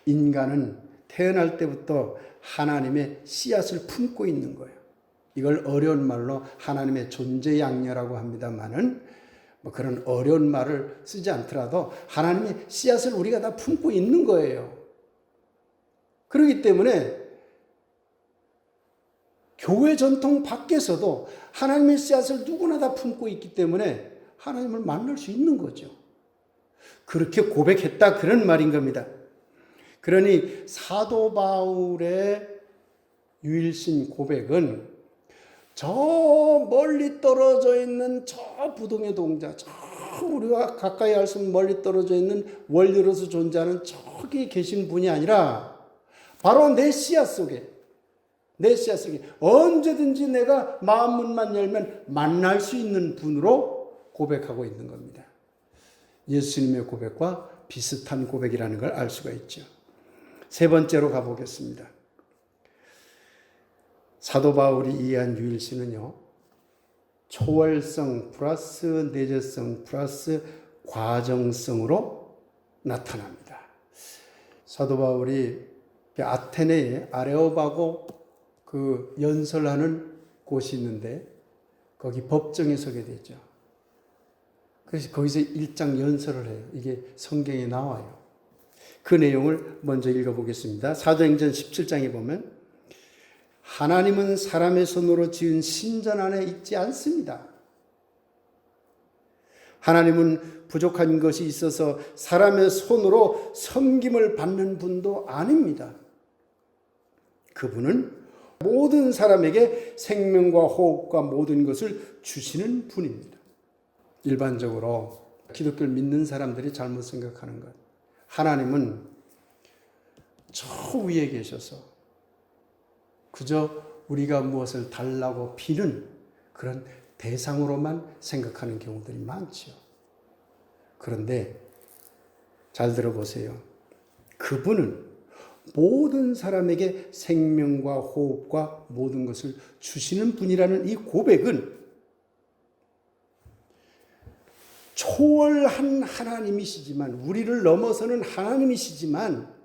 인간은 태어날 때부터 하나님의 씨앗을 품고 있는 거예요. 이걸 어려운 말로 하나님의 존재 양녀라고 합니다만은 그런 어려운 말을 쓰지 않더라도 하나님의 씨앗을 우리가 다 품고 있는 거예요. 그렇기 때문에 교회 전통 밖에서도 하나님의 씨앗을 누구나 다 품고 있기 때문에 하나님을 만날 수 있는 거죠. 그렇게 고백했다 그런 말인 겁니다. 그러니 사도 바울의 유일신 고백은 저 멀리 떨어져 있는 저 부동의 동자, 저 우리가 가까이 할 수 없는 멀리 떨어져 있는 원리로서 존재하는 저기 계신 분이 아니라 바로 내 씨앗 속에 언제든지 내가 마음문만 열면 만날 수 있는 분으로 고백하고 있는 겁니다. 예수님의 고백과 비슷한 고백이라는 걸 알 수가 있죠. 세 번째로 가보겠습니다. 사도 바울이 이해한 유일신은요, 초월성 플러스 내재성 플러스 과정성으로 나타납니다. 사도 바울이 아테네에 아레오바고 그 연설하는 곳이 있는데 거기 법정에 서게 되죠. 그래서 거기서 일장 연설을 해요. 이게 성경에 나와요. 그 내용을 먼저 읽어보겠습니다. 사도행전 17장에 보면 하나님은 사람의 손으로 지은 신전 안에 있지 않습니다. 하나님은 부족한 것이 있어서 사람의 손으로 섬김을 받는 분도 아닙니다. 그분은 모든 사람에게 생명과 호흡과 모든 것을 주시는 분입니다. 일반적으로 기독교를 믿는 사람들이 잘못 생각하는 것. 하나님은 저 위에 계셔서 그저 우리가 무엇을 달라고 비는 그런 대상으로만 생각하는 경우들이 많죠. 그런데 잘 들어보세요. 그분은 모든 사람에게 생명과 호흡과 모든 것을 주시는 분이라는 이 고백은 초월한 하나님이시지만, 우리를 넘어서는 하나님이시지만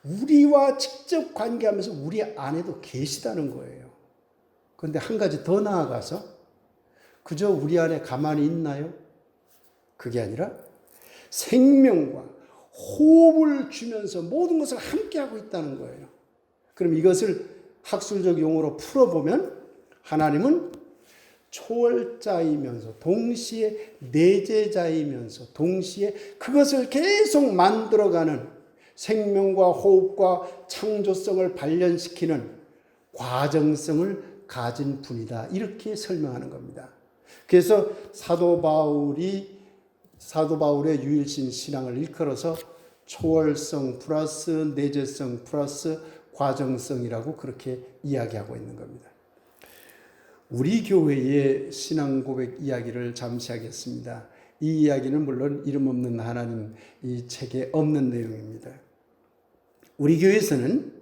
우리와 직접 관계하면서 우리 안에도 계시다는 거예요. 그런데 한 가지 더 나아가서 그저 우리 안에 가만히 있나요? 그게 아니라 생명과 호흡을 주면서 모든 것을 함께하고 있다는 거예요. 그럼 이것을 학술적 용어로 풀어보면 하나님은 초월자이면서 동시에 내재자이면서 동시에 그것을 계속 만들어가는 생명과 호흡과 창조성을 발현시키는 과정성을 가진 분이다. 이렇게 설명하는 겁니다. 그래서 사도 바울의 유일신 신앙을 일컬어서 초월성 플러스 내재성 플러스 과정성이라고 그렇게 이야기하고 있는 겁니다. 우리 교회의 신앙 고백 이야기를 잠시 하겠습니다. 이 이야기는 물론 이름 없는 하나님 이 책에 없는 내용입니다. 우리 교회에서는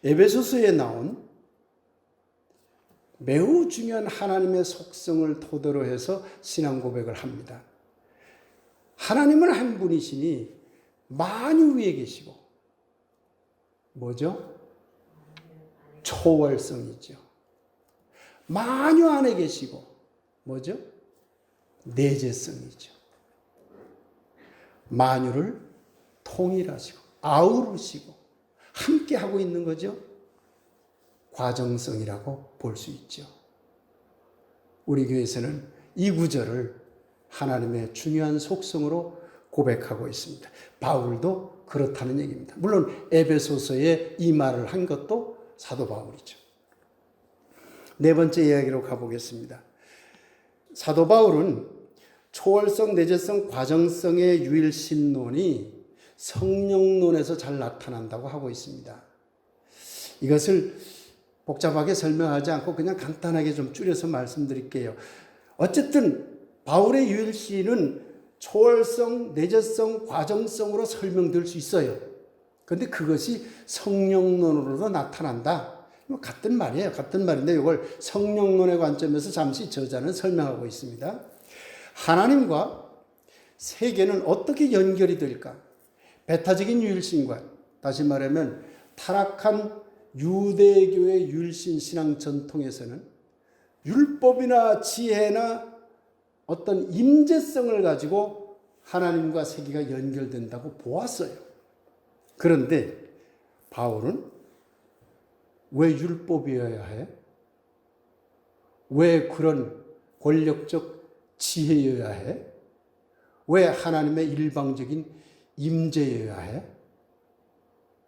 에베소서에 나온 매우 중요한 하나님의 속성을 토대로 해서 신앙 고백을 합니다. 하나님은 한 분이시니 만유 위에 계시고 뭐죠? 초월성이죠. 만유 안에 계시고 뭐죠? 내재성이죠. 만유를 통일하시고 아우르시고 함께 하고 있는 거죠. 과정성이라고 볼 수 있죠. 우리 교회에서는 이 구절을 하나님의 중요한 속성으로 고백하고 있습니다. 바울도 그렇다는 얘기입니다. 물론 에베소서에 이 말을 한 것도 사도 바울이죠. 네 번째 이야기로 가보겠습니다. 사도 바울은 초월성, 내재성, 과정성의 유일신론이 성령론에서 잘 나타난다고 하고 있습니다. 이것을 복잡하게 설명하지 않고 그냥 간단하게 좀 줄여서 말씀드릴게요. 어쨌든 바울의 유일신은 초월성, 내재성, 과정성으로 설명될 수 있어요. 그런데 그것이 성령론으로도 나타난다. 같은 말이에요. 같은 말인데 이걸 성령론의 관점에서 잠시 저자는 설명하고 있습니다. 하나님과 세계는 어떻게 연결이 될까? 배타적인 유일신과 다시 말하면 타락한 유대교의 유일신 신앙 전통에서는 율법이나 지혜나 어떤 임재성을 가지고 하나님과 세계가 연결된다고 보았어요. 그런데 바울은 왜 율법이어야 해? 왜 그런 권력적 지혜여야 해? 왜 하나님의 일방적인 임재여야 해?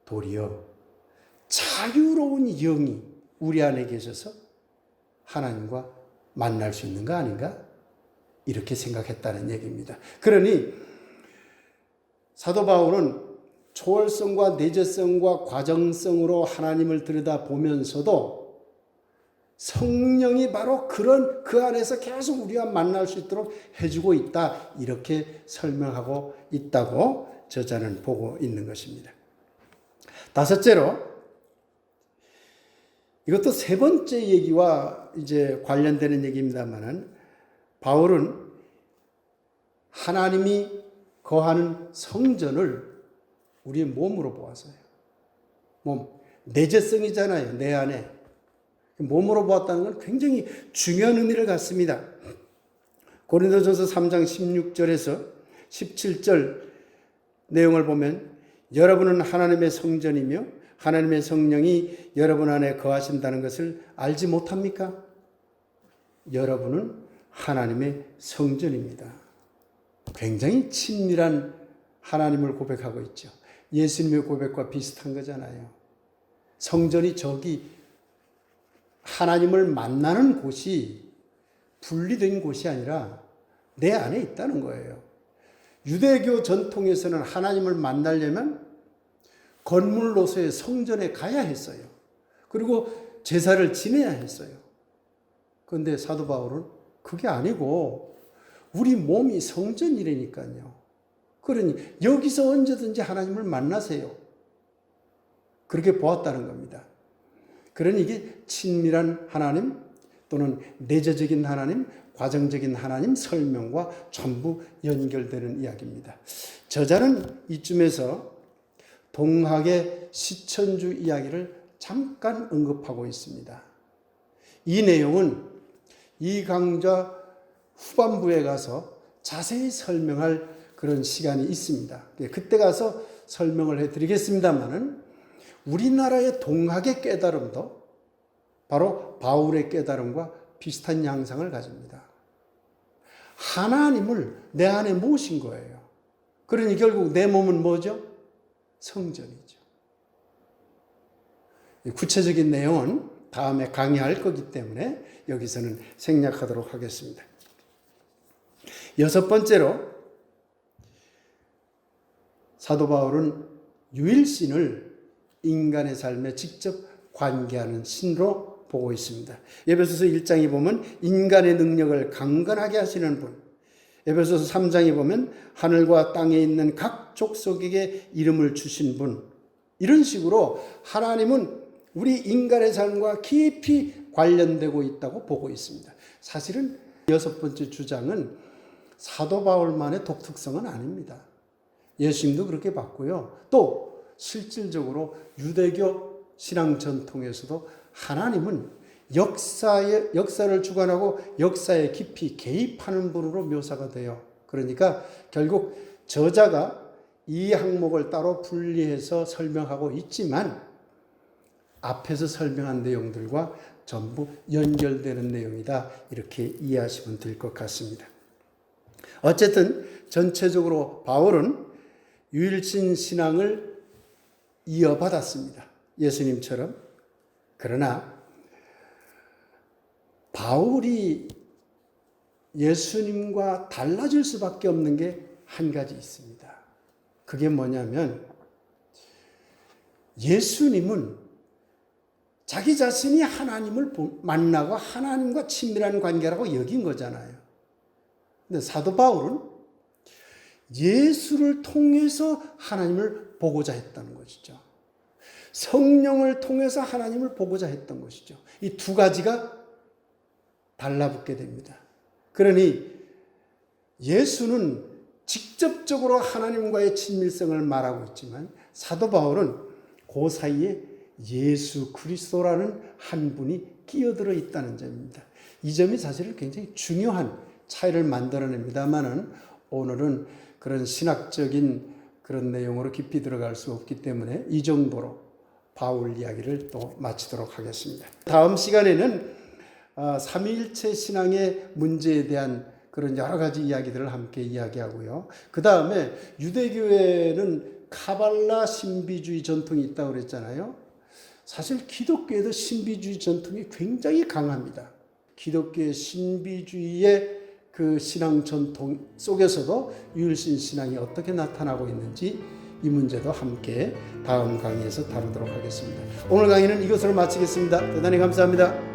도리어 자유로운 영이 우리 안에 계셔서 하나님과 만날 수 있는 거 아닌가? 이렇게 생각했다는 얘기입니다. 그러니 사도 바울은 초월성과 내재성과 과정성으로 하나님을 들여다보면서도 성령이 바로 그 안에서 계속 우리와 만날 수 있도록 해주고 있다. 이렇게 설명하고 있다고 저자는 보고 있는 것입니다. 다섯째로, 이것도 세 번째 얘기와 이제 관련되는 얘기입니다만은, 바울은 하나님이 거하는 성전을 우리의 몸으로 보았어요. 몸, 내재성이잖아요. 내 안에. 몸으로 보았다는 건 굉장히 중요한 의미를 갖습니다. 고린도전서 3장 16절에서 17절 내용을 보면 여러분은 하나님의 성전이며 하나님의 성령이 여러분 안에 거하신다는 것을 알지 못합니까? 여러분은 하나님의 성전입니다. 굉장히 친밀한 하나님을 고백하고 있죠. 예수님의 고백과 비슷한 거잖아요. 성전이 저기 하나님을 만나는 곳이 분리된 곳이 아니라 내 안에 있다는 거예요. 유대교 전통에서는 하나님을 만나려면 건물로서의 성전에 가야 했어요. 그리고 제사를 지내야 했어요. 그런데 사도 바울은 그게 아니고 우리 몸이 성전이라니까요. 그러니 여기서 언제든지 하나님을 만나세요. 그렇게 보았다는 겁니다. 그러니 이게 친밀한 하나님 또는 내재적인 하나님, 과정적인 하나님 설명과 전부 연결되는 이야기입니다. 저자는 이쯤에서 동학의 시천주 이야기를 잠깐 언급하고 있습니다. 이 내용은 이 강좌 후반부에 가서 자세히 설명할 그런 시간이 있습니다. 그때 가서 설명을 해드리겠습니다만은 우리나라의 동학의 깨달음도 바로 바울의 깨달음과 비슷한 양상을 가집니다. 하나님을 내 안에 모신 거예요. 그러니 결국 내 몸은 뭐죠? 성전이죠. 구체적인 내용은 다음에 강의할 거기 때문에 여기서는 생략하도록 하겠습니다. 여섯 번째로 사도 바울은 유일신을 인간의 삶에 직접 관계하는 신으로 보고 있습니다. 에베소서 1장에 보면 인간의 능력을 강건하게 하시는 분, 에베소서 3장에 보면 하늘과 땅에 있는 각 족속에게 이름을 주신 분, 이런 식으로 하나님은 우리 인간의 삶과 깊이 관련되고 있다고 보고 있습니다. 사실은 여섯 번째 주장은 사도 바울만의 독특성은 아닙니다. 예수님도 그렇게 봤고요. 또 실질적으로 유대교 신앙 전통에서도 하나님은 역사를 주관하고 역사에 깊이 개입하는 분으로 묘사가 돼요. 그러니까 결국 저자가 이 항목을 따로 분리해서 설명하고 있지만 앞에서 설명한 내용들과 전부 연결되는 내용이다. 이렇게 이해하시면 될 것 같습니다. 어쨌든 전체적으로 바울은 유일신 신앙을 이어받았습니다. 예수님처럼. 그러나 바울이 예수님과 달라질 수밖에 없는 게 한 가지 있습니다. 그게 뭐냐면 예수님은 자기 자신이 하나님을 만나고 하나님과 친밀한 관계라고 여긴 거잖아요. 근데 사도 바울은 예수를 통해서 하나님을 보고자 했다는 것이죠. 성령을 통해서 하나님을 보고자 했던 것이죠. 이 두 가지가 달라붙게 됩니다. 그러니 예수는 직접적으로 하나님과의 친밀성을 말하고 있지만 사도 바울은 그 사이에 예수 그리스도라는 한 분이 끼어들어 있다는 점입니다. 이 점이 사실 굉장히 중요한 차이를 만들어냅니다만은 오늘은 그런 신학적인 그런 내용으로 깊이 들어갈 수 없기 때문에 이 정도로 바울 이야기를 또 마치도록 하겠습니다. 다음 시간에는 삼위일체 신앙의 문제에 대한 그런 여러 가지 이야기들을 함께 이야기하고요. 그 다음에 유대교에는 카발라 신비주의 전통이 있다고 그랬잖아요. 사실 기독교에도 신비주의 전통이 굉장히 강합니다. 기독교의 신비주의의 그 신앙 전통 속에서도 유일신 신앙이 어떻게 나타나고 있는지 이 문제도 함께 다음 강의에서 다루도록 하겠습니다. 오늘 강의는 이것으로 마치겠습니다. 대단히 감사합니다.